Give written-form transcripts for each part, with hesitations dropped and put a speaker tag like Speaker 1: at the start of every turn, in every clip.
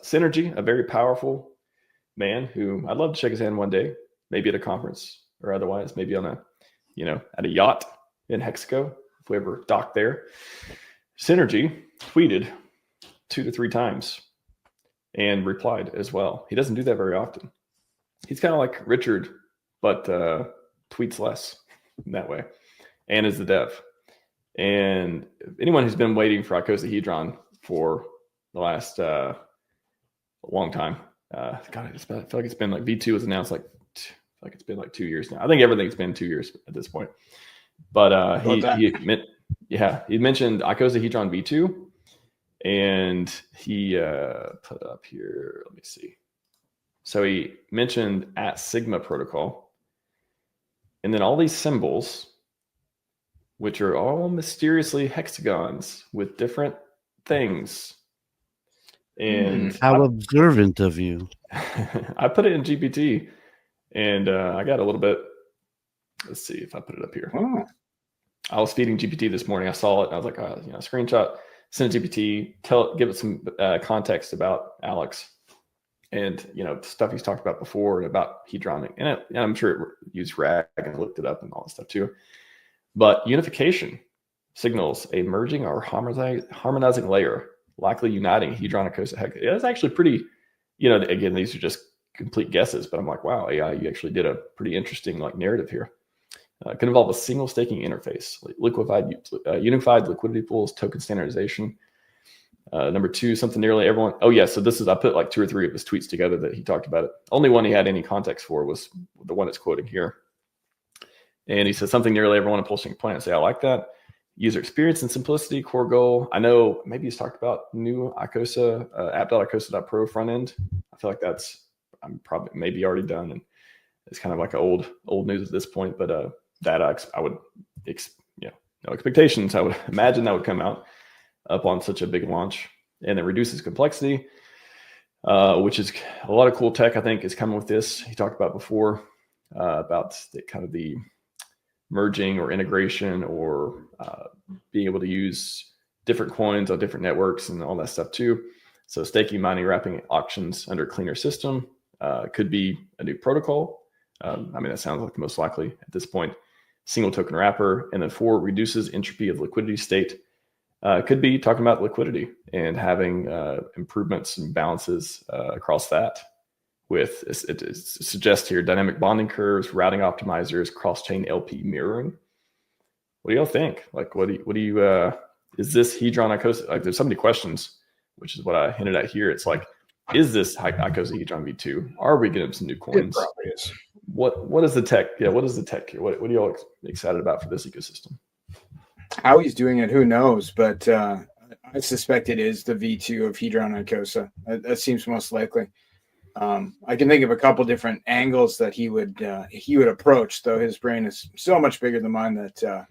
Speaker 1: Synergy, a very powerful man who I'd love to shake his hand one day, maybe at a conference or otherwise, maybe on a, at a yacht in Hexaco, if we ever dock there. Synergy tweeted 2 to 3 times and replied as well. He doesn't do that very often. He's kind of like Richard, but tweets less in that way, and is the dev. And anyone who's been waiting for Icosa Hedron for the last long time, God, I feel like it's been like V2 was announced like it's been like 2 years now. I think everything's been 2 years at this point. But he mentioned Icosa Hedron V2, and he put up here. Let me see. So he mentioned at Sigma protocol, and then all these symbols, which are all mysteriously hexagons with different things. And
Speaker 2: how observant of you.
Speaker 1: I put it in GPT, and I got a little bit. Let's see if I put it up here.
Speaker 3: Oh.
Speaker 1: I was feeding GPT this morning. I saw it, and I was like, screenshot, send it GPT, give it some context about Alex, and stuff he's talked about before and about Hedron, and I'm sure it used RAG and looked it up and all that stuff too. But unification signals a merging or harmonizing layer, likely uniting Hedron Icosa Hex. It's actually pretty, again, these are just complete guesses, but I'm like, wow, AI, you actually did a pretty interesting narrative here. Can involve a single staking interface, unified liquidity pools, token standardization. Number 2, something nearly everyone. Oh yeah, so I put like 2 or 3 of his tweets together that he talked about it. Only one he had any context for was the one that's quoting here. And he says something nearly everyone in PulseChain plans. I like that. User experience and simplicity, core goal. I know maybe he's talked about new Icosa, app.icosa.pro front end. I feel like I'm probably maybe already done, and it's kind of like old news at this point. But that I would, no expectations. I would imagine that would come out up on such a big launch, and it reduces complexity, which is a lot of cool tech. I think is coming with this. He talked about before about the merging or integration or being able to use different coins on different networks and all that stuff too. So staking, mining, wrapping auctions under a cleaner system could be a new protocol. That sounds like the most likely at this point. Single token wrapper. And then 4, reduces entropy of liquidity state. Could be talking about liquidity and having improvements and balances across that. With it suggests here dynamic bonding curves, routing optimizers, cross-chain LP mirroring. What do y'all think? What do you is this Hedron Icosa? There's so many questions, which is what I hinted at here. It's like, is this Icosa Hedron V2? Are we getting some new coins?
Speaker 3: It probably is.
Speaker 1: What is the tech? Yeah, what is the tech here? What are y'all excited about for this ecosystem?
Speaker 3: How he's doing it, who knows? But I suspect it is the V2 of Hedron Icosa. That seems most likely. I can think of a couple different angles that he would approach, though his brain is so much bigger than mine that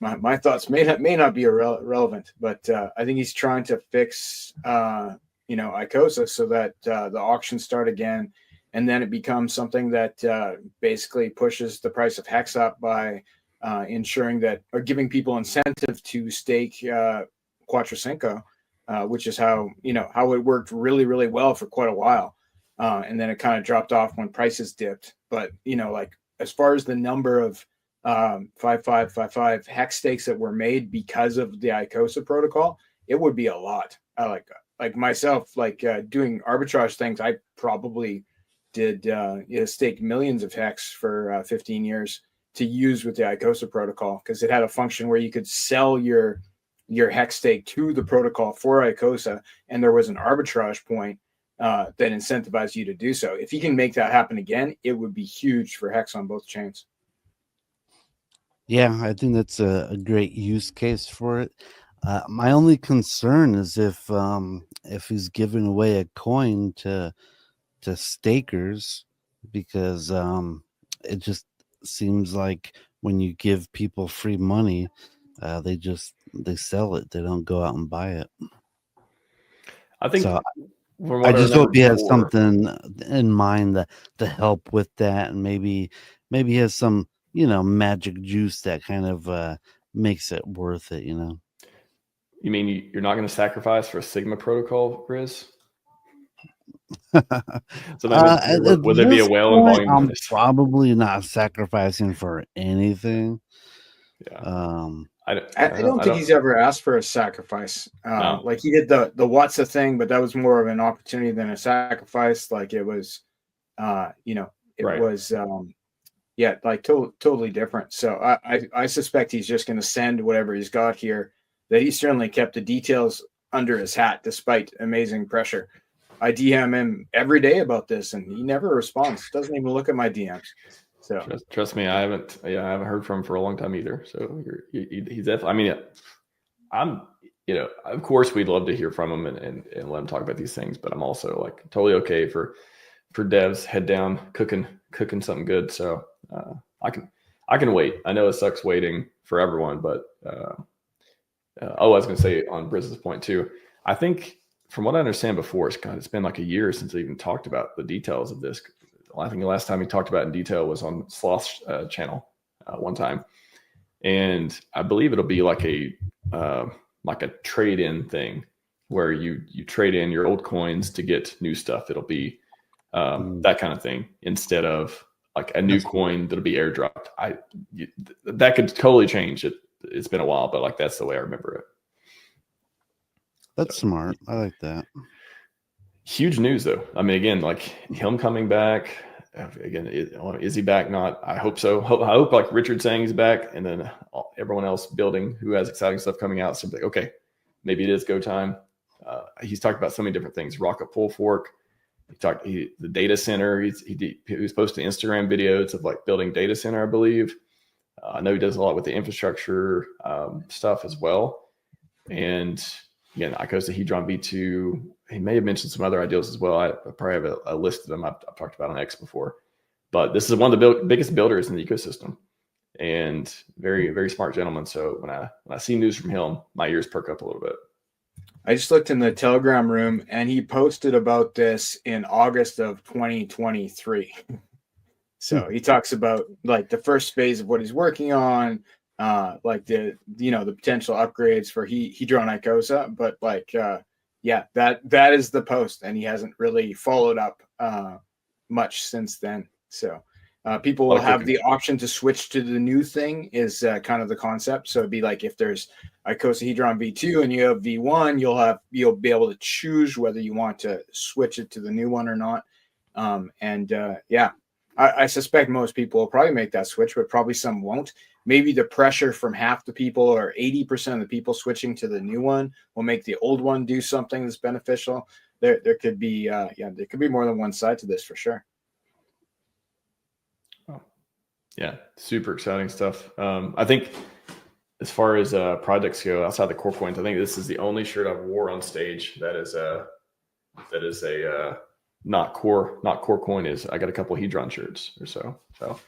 Speaker 3: my thoughts may not be relevant. But I think he's trying to fix Icosa so that the auctions start again, and then it becomes something that basically pushes the price of Hex up by ensuring that, or giving people incentive to stake Quattro Cinco, which is how it worked really, really well for quite a while. And then it kind of dropped off when prices dipped. But, as far as the number of 5555 hex stakes that were made because of the Icosa protocol, it would be a lot. Like myself, doing arbitrage things, I probably did stake millions of hex for 15 years to use with the Icosa protocol, because it had a function where you could sell your hex stake to the protocol for Icosa, and there was an arbitrage point that incentivized you to do so. If you can make that happen again, it would be huge for Hex on both chains.
Speaker 2: Yeah, I think that's a great use case for it. My only concern is if he's giving away a coin to stakers, because it just seems like when you give people free money, they sell it. They don't go out and buy it.
Speaker 1: I think.
Speaker 2: So, I just hope he has something in mind to help with that, and maybe he has some magic juice that kind of makes it worth it.
Speaker 1: You mean you're not going to sacrifice for a Sigma protocol, Grizz? So that means,
Speaker 2: At
Speaker 1: would there be a
Speaker 2: this
Speaker 1: whale in
Speaker 2: point,
Speaker 1: volume
Speaker 2: I'm
Speaker 1: minus?
Speaker 2: probably not sacrificing for anything.
Speaker 1: Yeah.
Speaker 3: I don't think he's ever asked for a sacrifice.
Speaker 1: No.
Speaker 3: Like he did the what's a thing, but that was more of an opportunity than a sacrifice. Like it was, it
Speaker 1: Right.
Speaker 3: was, like totally different. So I suspect he's just going to send whatever he's got here. That he certainly kept the details under his hat despite amazing pressure. I DM him every day about this, and he never responds. Doesn't even look at my DMs. So
Speaker 1: trust me, I haven't heard from him for a long time either. So he's definitely. I mean, I'm, of course we'd love to hear from him and let him talk about these things, but I'm also like totally okay for devs head down cooking something good. So I can wait. I know it sucks waiting for everyone, but I was going to say on Briz's point too. I think from what I understand before, it's been like a year since they even talked about the details of this. I think the last time he talked about it in detail was on Sloth's channel one time, and I believe it'll be like a trade-in thing where you trade in your old coins to get new stuff. It'll be that kind of thing instead of like a new coin that'll be airdropped. That could totally change it. It's been a while, but like that's the way I remember it.
Speaker 2: That's smart. I like that.
Speaker 1: Huge news though. I mean, again, like him coming back again. Is he back? Not. I hope so. I hope like Richard saying he's back, and then everyone else building who has exciting stuff coming out. So like, okay, maybe it is go time. He's talked about so many different things. Rocket Full Fork. The data center. He was posting Instagram videos of like building data center, I believe. I know he does a lot with the infrastructure stuff as well. And again, Icosa Hedron V2. He may have mentioned some other ideas as well. I probably have a list of them I've talked about on X before. But this is one of the biggest builders in the ecosystem, and very, very smart gentleman. So when I see news from him, my ears perk up a little bit.
Speaker 3: I just looked in the Telegram room, and he posted about this in August of 2023. So he talks about like the first phase of what he's working on, like the potential upgrades for Hedron Icosa, but like that is the post, and he hasn't really followed up much since then. So people will have the option to switch to the new thing is kind of the concept. So it'd be like if there's Icosa Hedron V2 and you have V1, you'll be able to choose whether you want to switch it to the new one or not. I suspect most people will probably make that switch, but probably some won't. Maybe the pressure from half the people or 80% of the people switching to the new one will make the old one do something that's beneficial. There could be there could be more than one side to this for sure.
Speaker 1: Yeah, super exciting stuff. I think as far as projects go outside the core coins, I think this is the only shirt I've wore on stage that is a not core coin. Is I got a couple of Hedron shirts or so. So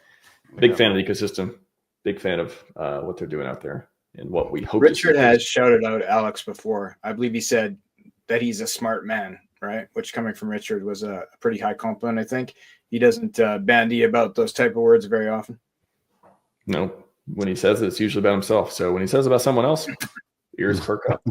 Speaker 1: big fan of the ecosystem. Big fan of what they're doing out there and what we hope.
Speaker 3: Richard has shouted out Alex before. I believe he said that he's a smart man, right? Which coming from Richard was a pretty high compliment. I think he doesn't bandy about those type of words very often.
Speaker 1: No, when he says it, it's usually about himself. So when he says about someone else, ears perk up.